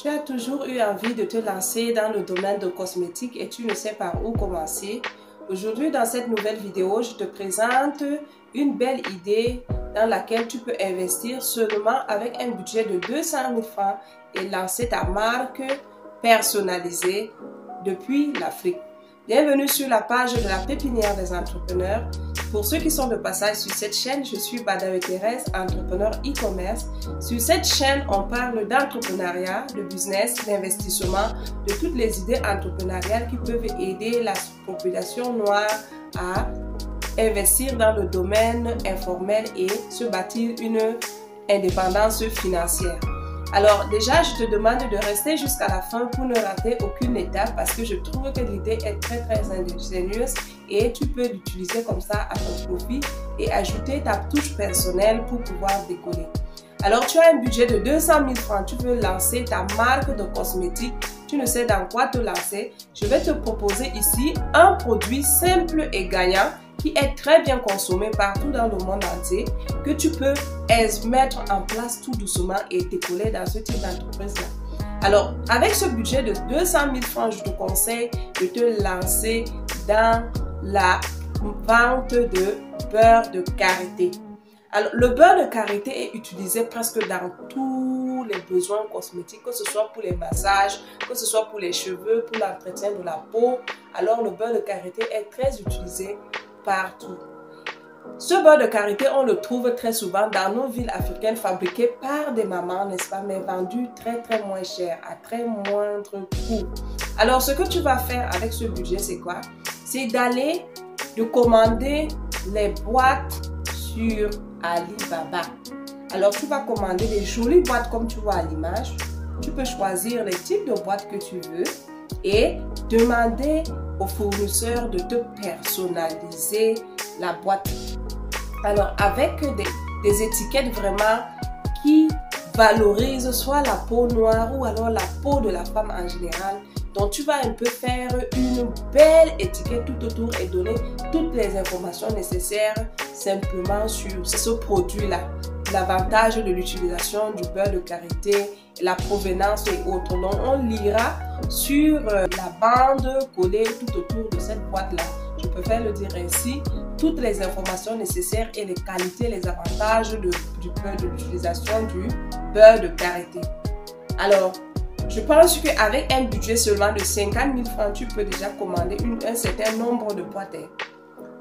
Tu as toujours eu envie de te lancer dans le domaine de cosmétiques et tu ne sais par où commencer. Aujourd'hui, dans cette nouvelle vidéo, je te présente une belle idée dans laquelle tu peux investir seulement avec un budget de 200 000 francs et lancer ta marque personnalisée depuis l'Afrique. Bienvenue sur la page de la pépinière des entrepreneurs. Pour ceux qui sont de passage sur cette chaîne, je suis Madame Thérèse, entrepreneur e-commerce. Sur cette chaîne, on parle d'entrepreneuriat, de business, d'investissement, de toutes les idées entrepreneuriales qui peuvent aider la population noire à investir dans le domaine informel et se bâtir une indépendance financière. Alors déjà, je te demande de rester jusqu'à la fin pour ne rater aucune étape parce que je trouve que l'idée est très ingénieuse et tu peux l'utiliser comme ça à ton profit et ajouter ta touche personnelle pour pouvoir décoller. Alors tu as un budget de 200 000 francs, tu veux lancer ta marque de cosmétiques, tu ne sais dans quoi te lancer. Je vais te proposer ici un produit simple et gagnant qui est très bien consommé partout dans le monde entier, que tu peux mettre en place tout doucement et décoller dans ce type d'entreprise-là. Alors, avec ce budget de 200 000 francs, je te conseille de te lancer dans la vente de beurre de karité. Alors, le beurre de karité est utilisé presque dans tous les besoins cosmétiques, que ce soit pour les massages, que ce soit pour les cheveux, pour l'entretien de la peau. Alors, le beurre de karité est très utilisé partout. Ce beurre de karité, on le trouve très souvent dans nos villes africaines, fabriqué par des mamans, n'est-ce pas, mais vendu très moins cher, à très moindre coût. Alors, ce que tu vas faire avec ce budget, c'est quoi? C'est d'aller de commander les boîtes sur Alibaba. Alors, tu vas commander des jolies boîtes comme tu vois à l'image. Tu peux choisir les types de boîtes que tu veux et demander au fournisseur de te personnaliser la boîte. Alors, avec des étiquettes vraiment qui valorisent soit la peau noire ou alors la peau de la femme en général. Donc, tu vas un peu faire une belle étiquette tout autour et donner toutes les informations nécessaires simplement sur ce produit-là. L'avantage de l'utilisation du beurre de karité, la provenance et autres. Donc, on lira sur la bande collée tout autour de cette boîte-là. Je préfère le dire ainsi. Toutes les informations nécessaires et les qualités, les avantages de l'utilisation du beurre de karité. Alors, je pense qu'avec un budget seulement de 50 000 francs, tu peux déjà commander un certain nombre de boîtes.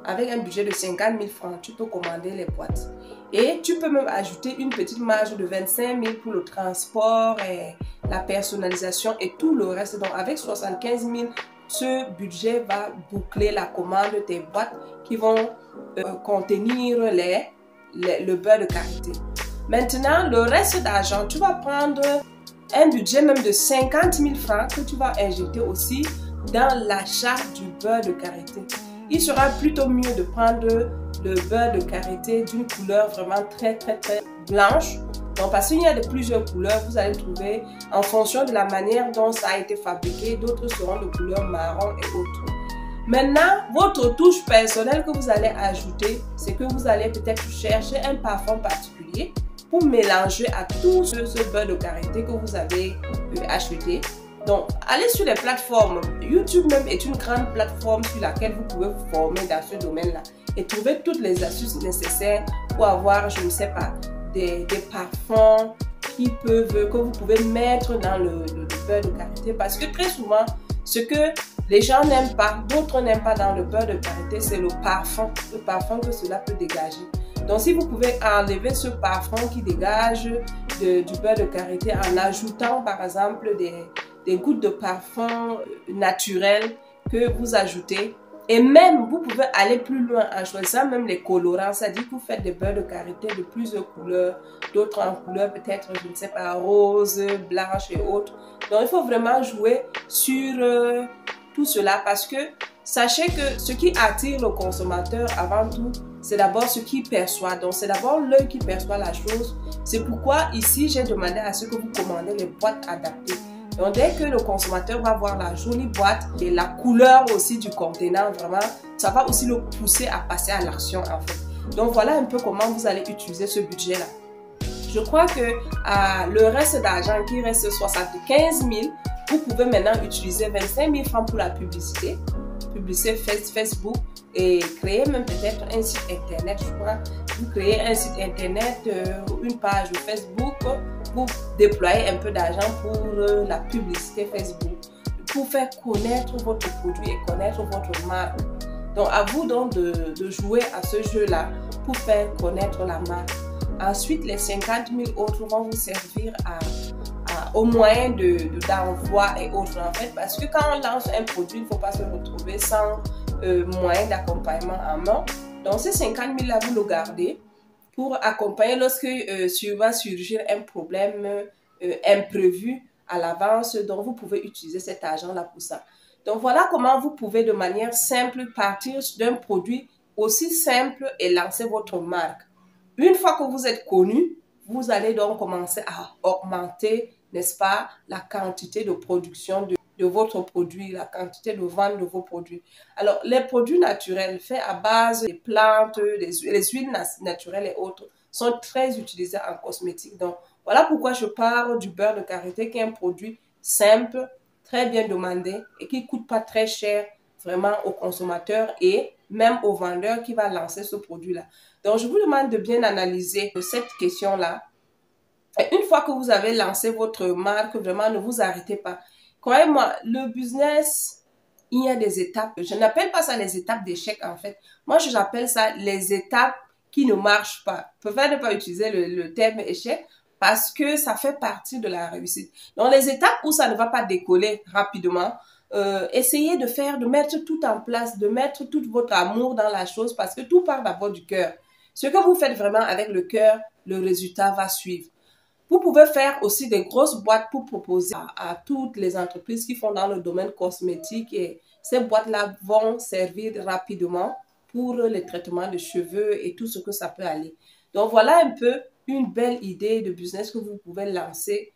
Avec un budget de 50 000 francs, tu peux commander les boîtes. Et tu peux même ajouter une petite marge de 25 000 pour le transport, et la personnalisation et tout le reste. Donc avec 75 000, ce budget va boucler la commande de tes boîtes qui vont contenir le beurre de karité. Maintenant, le reste d'argent, tu vas prendre un budget même de 50 000 francs que tu vas injecter aussi dans l'achat du beurre de karité. Il sera plutôt mieux de prendre le beurre de karité d'une couleur vraiment très blanche. Donc, parce qu'il y a de plusieurs couleurs, vous allez trouver en fonction de la manière dont ça a été fabriqué. D'autres seront de couleur marron et autres. Maintenant, votre touche personnelle que vous allez ajouter, c'est que vous allez peut-être chercher un parfum particulier pour mélanger à tout ce beurre de karité que vous avez acheté. Donc, allez sur les plateformes. YouTube même est une grande plateforme sur laquelle vous pouvez vous former dans ce domaine-là et trouver toutes les astuces nécessaires pour avoir, je ne sais pas, des parfums que vous pouvez mettre dans le beurre de karité. Parce que très souvent, ce que les gens n'aiment pas, d'autres n'aiment pas dans le beurre de karité, c'est le parfum que cela peut dégager. Donc, si vous pouvez enlever ce parfum qui dégage du beurre de karité en ajoutant, par exemple, des gouttes de parfum naturel que vous ajoutez. Et même, vous pouvez aller plus loin en choisissant même les colorants. C'est-à-dire que vous faites des beurres de karité de plusieurs couleurs, d'autres en couleur peut-être, je ne sais pas, rose, blanche et autres. Donc, il faut vraiment jouer sur tout cela parce que sachez que ce qui attire le consommateur avant tout, c'est d'abord ce qu'il perçoit. Donc, c'est d'abord l'œil qui perçoit la chose. C'est pourquoi ici, j'ai demandé à ce que vous commandez les boîtes adaptées. Donc, dès que le consommateur va voir la jolie boîte et la couleur aussi du contenant, vraiment, ça va aussi le pousser à passer à l'action en fait. Donc, voilà un peu comment vous allez utiliser ce budget-là. Je crois que le reste d'argent qui reste 75 000, vous pouvez maintenant utiliser 25 000 francs pour la publicité Facebook et créer même peut-être un site internet, je crois. Vous créez un site internet, une page Facebook, vous déployez un peu d'argent pour la publicité Facebook, pour faire connaître votre produit et connaître votre marque. Donc à vous donc de jouer à ce jeu-là pour faire connaître la marque. Ensuite, les 50 000 autres vont vous servir au moyen d'envoi et autres en fait, parce que quand on lance un produit, il ne faut pas se retrouver sans moyen d'accompagnement en main. Donc ces 50 000 là, vous le gardez pour accompagner lorsque va surgir un problème imprévu à l'avance. Donc vous pouvez utiliser cet argent là pour ça. Donc voilà comment vous pouvez de manière simple partir d'un produit aussi simple et lancer votre marque. Une fois que vous êtes connu, vous allez donc commencer à augmenter, n'est-ce pas, la quantité de production de votre produit, la quantité de vente de vos produits. Alors, les produits naturels faits à base des plantes, les huiles naturelles et autres sont très utilisés en cosmétique. Donc, voilà pourquoi je parle du beurre de karité qui est un produit simple, très bien demandé et qui ne coûte pas très cher vraiment aux consommateurs et même au vendeur qui va lancer ce produit-là. Donc, je vous demande de bien analyser cette question-là. Et une fois que vous avez lancé votre marque, vraiment, ne vous arrêtez pas. Croyez-moi, le business, il y a des étapes. Je n'appelle pas ça les étapes d'échec, en fait. Moi, j'appelle ça les étapes qui ne marchent pas. Je préfère ne pas utiliser le terme échec parce que ça fait partie de la réussite. Donc, les étapes où ça ne va pas décoller rapidement, essayez de mettre tout en place, de mettre tout votre amour dans la chose parce que tout part d'abord du cœur. Ce que vous faites vraiment avec le cœur, le résultat va suivre. Vous pouvez faire aussi des grosses boîtes pour proposer à toutes les entreprises qui font dans le domaine cosmétique et ces boîtes-là vont servir rapidement pour les traitements de cheveux et tout ce que ça peut aller. Donc voilà un peu une belle idée de business que vous pouvez lancer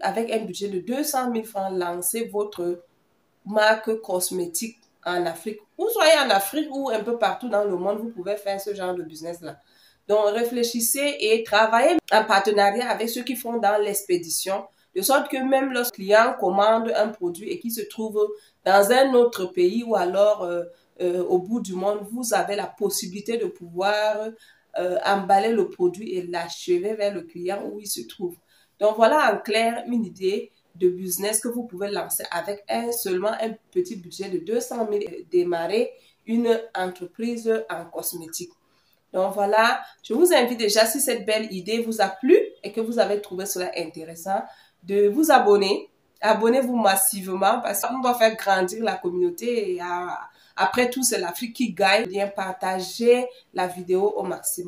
avec un budget de 200 000 francs, lancer votre marque cosmétique en Afrique. Vous soyez en Afrique ou un peu partout dans le monde, vous pouvez faire ce genre de business-là. Donc, réfléchissez et travaillez en partenariat avec ceux qui font dans l'expédition, de sorte que même lorsque le client commande un produit et qui se trouve dans un autre pays ou alors au bout du monde, vous avez la possibilité de pouvoir emballer le produit et l'achever vers le client où il se trouve. Donc, voilà en clair une idée de business que vous pouvez lancer avec seulement un petit budget de 200 000 et démarrer une entreprise en cosmétique. Donc voilà, je vous invite déjà, si cette belle idée vous a plu et que vous avez trouvé cela intéressant, de vous abonner. Abonnez-vous massivement parce qu'on doit faire grandir la communauté et après tout, c'est l'Afrique qui gagne. Bien partager la vidéo au maximum.